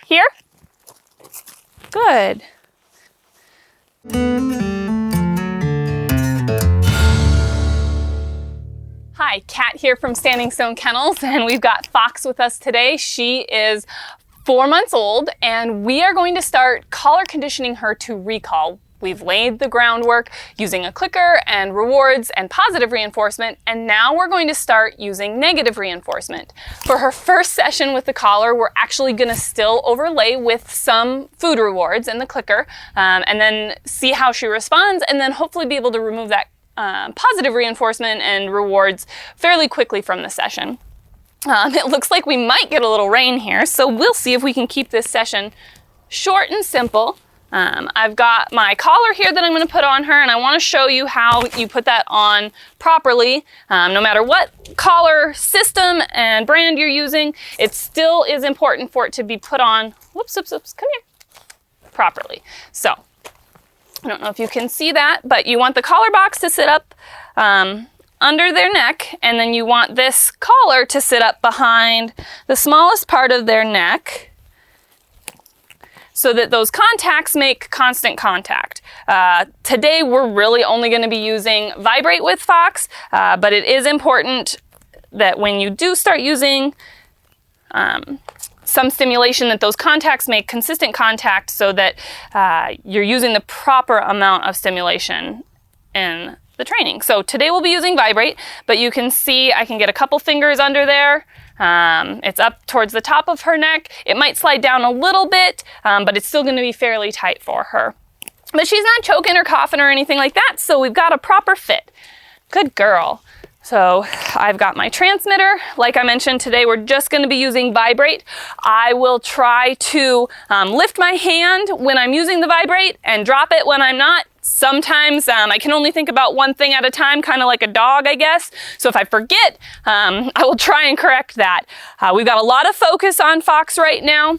Here? Good. Hi, Kat here from Standing Stone Kennels, and we've got Fox with us today. She is 4 months old, and we are going to start collar conditioning her to recall. We've laid the groundwork using a clicker and rewards and positive reinforcement, and now we're going to start using negative reinforcement. For her first session with the collar, we're actually going to still overlay with some food rewards in the clicker, and then see how she responds, and then hopefully be able to remove that positive reinforcement and rewards fairly quickly from the session. It looks like we might get a little rain here, so we'll see if we can keep this session short and simple. I've got my collar here that I'm going to put on her, and I want to show you how you put that on properly. No matter what collar system and brand you're using, it still is important for it to be put on, come here, properly. So, I don't know if you can see that, but you want the collar box to sit up under their neck, and then you want this collar to sit up behind the smallest part of their neck, so that those contacts make constant contact. Today we're really only going to be using vibrate with Fox, but it is important that when you do start using some stimulation, that those contacts make consistent contact so that you're using the proper amount of stimulation in the training. So today we'll be using vibrate, but you can see I can get a couple fingers under there. It's up towards the top of her neck. It might slide down a little bit, but it's still going to be fairly tight for her. But she's not choking or coughing or anything like that, so we've got a proper fit. Good girl. So I've got my transmitter. Like I mentioned, today we're just going to be using vibrate. I will try to lift my hand when I'm using the vibrate and drop it when I'm not. Sometimes I can only think about one thing at a time, kind of like a dog, I guess. So if I forget, I will try and correct that. We've got a lot of focus on Fox right now.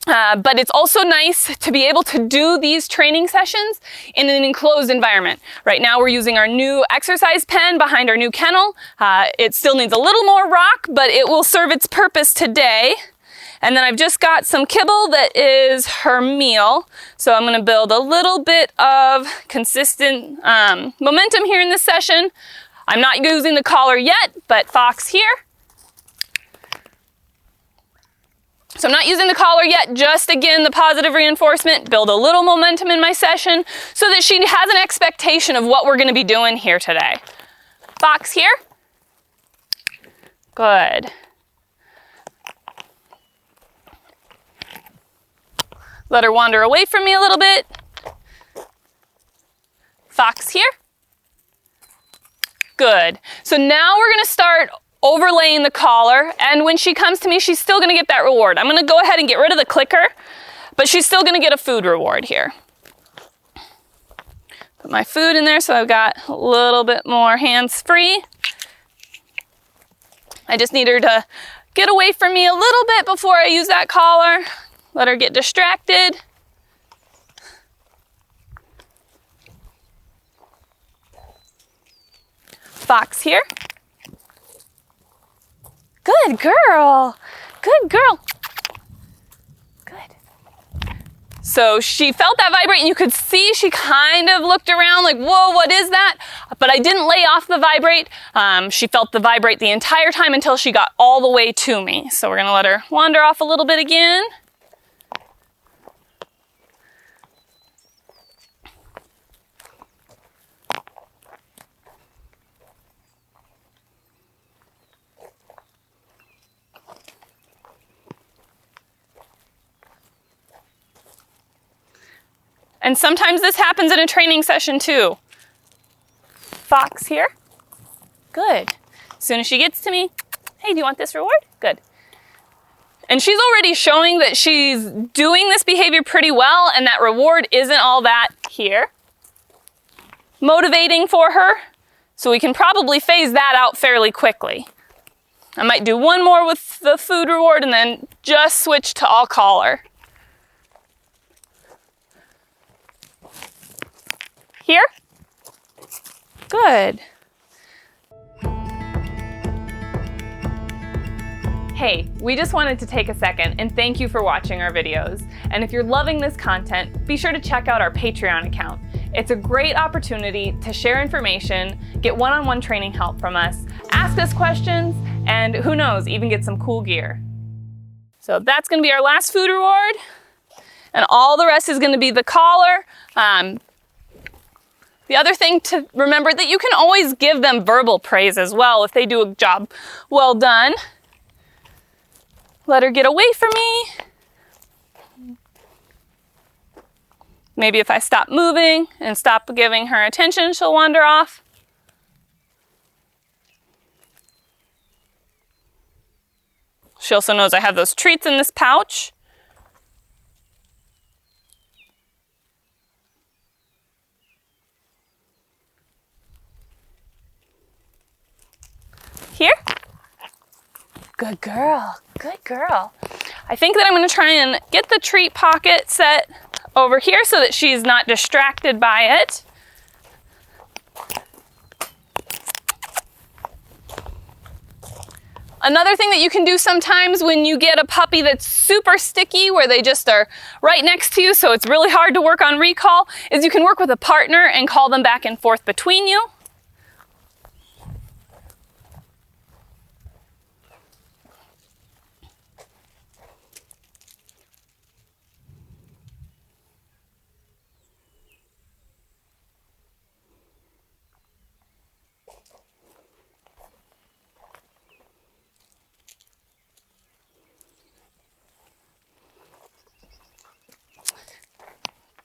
But it's also nice to be able to do these training sessions in an enclosed environment. Right now we're using our new exercise pen behind our new kennel. It still needs a little more rock, but it will serve its purpose today. And then I've just got some kibble that is her meal. So I'm going to build a little bit of consistent momentum here in this session. I'm not using the collar yet, but Fox here. So I'm not using the collar yet, just again the positive reinforcement, build a little momentum in my session so that she has an expectation of what we're going to be doing here today. Fox here. Good. Let her wander away from me a little bit. Fox here. Good. So now we're going to start overlaying the collar, and when she comes to me, she's still going to get that reward. I'm going to go ahead and get rid of the clicker, but she's still going to get a food reward here. Put my food in there so I've got a little bit more hands-free. I just need her to get away from me a little bit before I use that collar. Let her get distracted. Fox here. Good girl. Good girl. Good. So she felt that vibrate, and you could see she kind of looked around like, whoa, what is that? But I didn't lay off the vibrate. She felt the vibrate the entire time until she got all the way to me. So we're going to let her wander off a little bit again. And sometimes this happens in a training session too. Fox here. Good. As soon as she gets to me, hey, do you want this reward? Good. And she's already showing that she's doing this behavior pretty well, and that reward isn't all that here motivating for her. So we can probably phase that out fairly quickly. I might do one more with the food reward and then just switch to all collar. Here. Good. Hey, we just wanted to take a second and thank you for watching our videos. And if you're loving this content, be sure to check out our Patreon account. It's a great opportunity to share information, get one-on-one training help from us, ask us questions, and who knows, even get some cool gear. So that's gonna be our last food reward. And all the rest is gonna be the collar. The other thing to remember that you can always give them verbal praise as well if they do a job well done. Let her get away from me. Maybe if I stop moving and stop giving her attention, she'll wander off. She also knows I have those treats in this pouch. Here. Good girl, good girl. I think that I'm gonna try and get the treat pocket set over here so that she's not distracted by it. Another thing that you can do sometimes when you get a puppy that's super sticky, where they just are right next to you, so it's really hard to work on recall, is you can work with a partner and call them back and forth between you.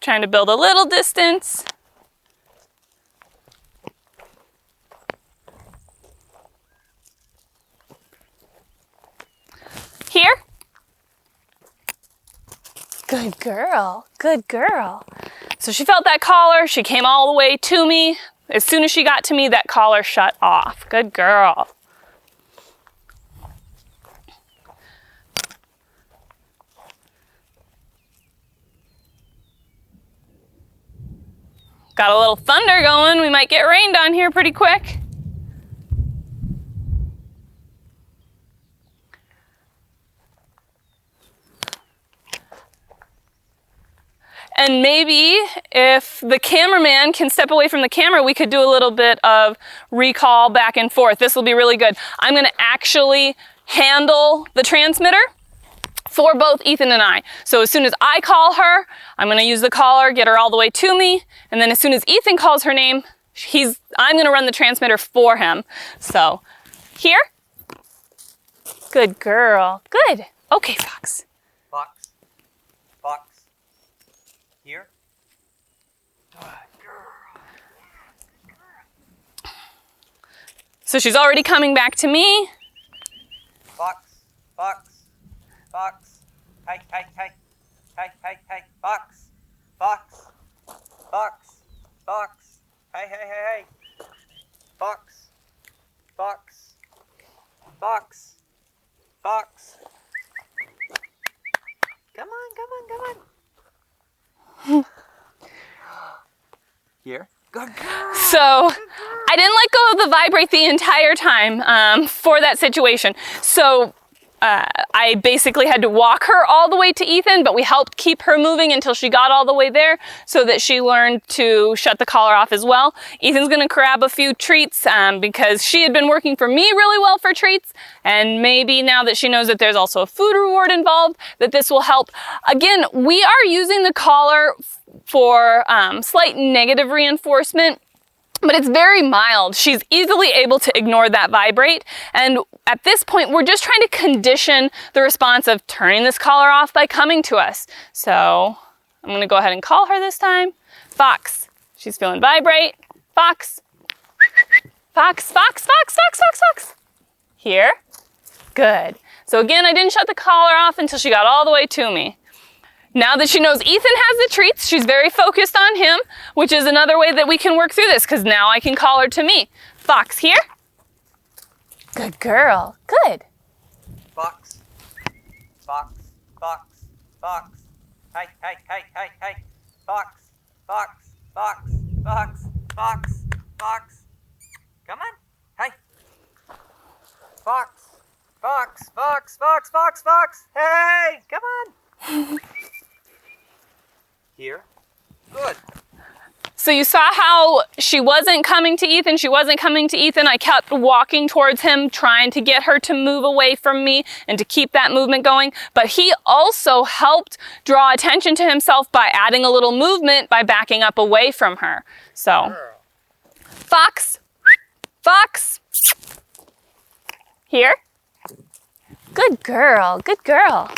Trying to build a little distance. Here. Good girl, good girl. So she felt that collar, she came all the way to me. As soon as she got to me, that collar shut off. Good girl. Got a little thunder going. We might get rained on here pretty quick. And maybe if the cameraman can step away from the camera, we could do a little bit of recall back and forth. This will be really good. I'm gonna actually handle the transmitter for both Ethan and I. So as soon as I call her, I'm gonna use the collar, get her all the way to me, and then as soon as Ethan calls her name, I'm gonna run the transmitter for him. So, here. Good girl, good. Okay, Fox. Fox. Fox. Here. Good girl. So she's already coming back to me. Fox. Fox. Fox. Hey, hey, hey. Hey, hey, hey. Fox. Fox. Fox. Fox. Hey, hey, hey, hey. Fox. Fox. Fox. Fox. Come on, come on, come on. Here. Good girl. So I didn't let go of the vibrate the entire time for that situation. So I basically had to walk her all the way to Ethan, but we helped keep her moving until she got all the way there so that she learned to shut the collar off as well. Ethan's gonna grab a few treats because she had been working for me really well for treats, and maybe now that she knows that there's also a food reward involved, that this will help. Again, we are using the collar for slight negative reinforcement, but it's very mild. She's easily able to ignore that vibrate. And at this point, we're just trying to condition the response of turning this collar off by coming to us. So I'm gonna go ahead and call her this time. Fox, she's feeling vibrate. Fox, Fox, Fox, Fox, Fox, Fox, Fox. Here, good. So again, I didn't shut the collar off until she got all the way to me. Now that she knows Ethan has the treats, she's very focused on him, which is another way that we can work through this, because now I can call her to me. Fox, here. Good girl, good. Fox. Fox. Fox. Fox. Hey, hey, hey, hey, hey. Fox. Fox. Fox. Fox. Fox. Fox. Come on. Hey. Fox. Fox, Fox, Fox, Fox, Fox. Hey, come on. Here. Good. So you saw how she wasn't coming to Ethan. She wasn't coming to Ethan. I kept walking towards him, trying to get her to move away from me and to keep that movement going. But he also helped draw attention to himself by adding a little movement by backing up away from her. So, Fox, Fox. Here. Good girl, good girl.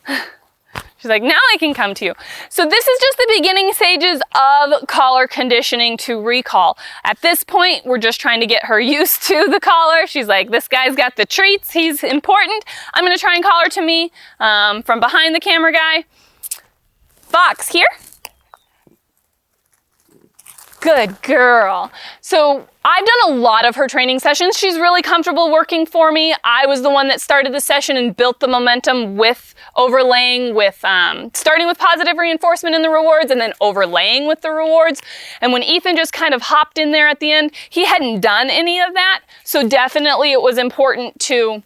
She's like, now I can come to you. So this is just the beginning stages of collar conditioning to recall. At this point, we're just trying to get her used to the collar. She's like, this guy's got the treats. He's important. I'm gonna try and collar to me from behind the camera guy. Fox, here. Good girl. So I've done a lot of her training sessions. She's really comfortable working for me. I was the one that started the session and built the momentum with overlaying with, starting with positive reinforcement in the rewards and then overlaying with the rewards. And when Ethan just kind of hopped in there at the end, he hadn't done any of that. So definitely it was important to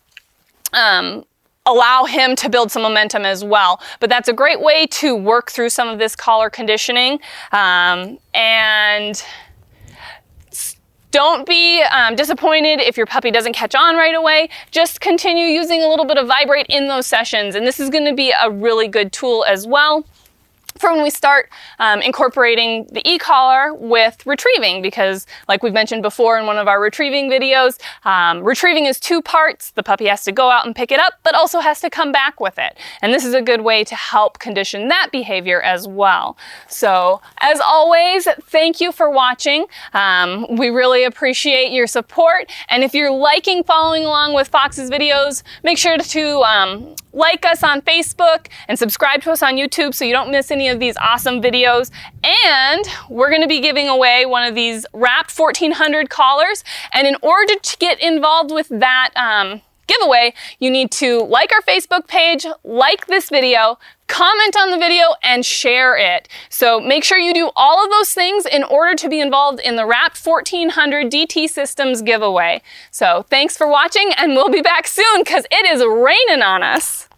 allow him to build some momentum as well. But that's a great way to work through some of this collar conditioning. And don't be disappointed if your puppy doesn't catch on right away. Just continue using a little bit of vibrate in those sessions. And this is gonna be a really good tool as well for when we start incorporating the e-collar with retrieving, because like we've mentioned before in one of our retrieving videos, retrieving is 2 parts. The puppy has to go out and pick it up, but also has to come back with it. And this is a good way to help condition that behavior as well. So as always, thank you for watching. We really appreciate your support. And if you're liking following along with Fox's videos, make sure to like us on Facebook and subscribe to us on YouTube so you don't miss any of these awesome videos. And we're gonna be giving away one of these wrapped 1400 collars. And in order to get involved with that giveaway, you need to like our Facebook page, like this video, comment on the video, and share it. So make sure you do all of those things in order to be involved in the wrapped 1400 DT Systems giveaway. So thanks for watching, and we'll be back soon because it is raining on us.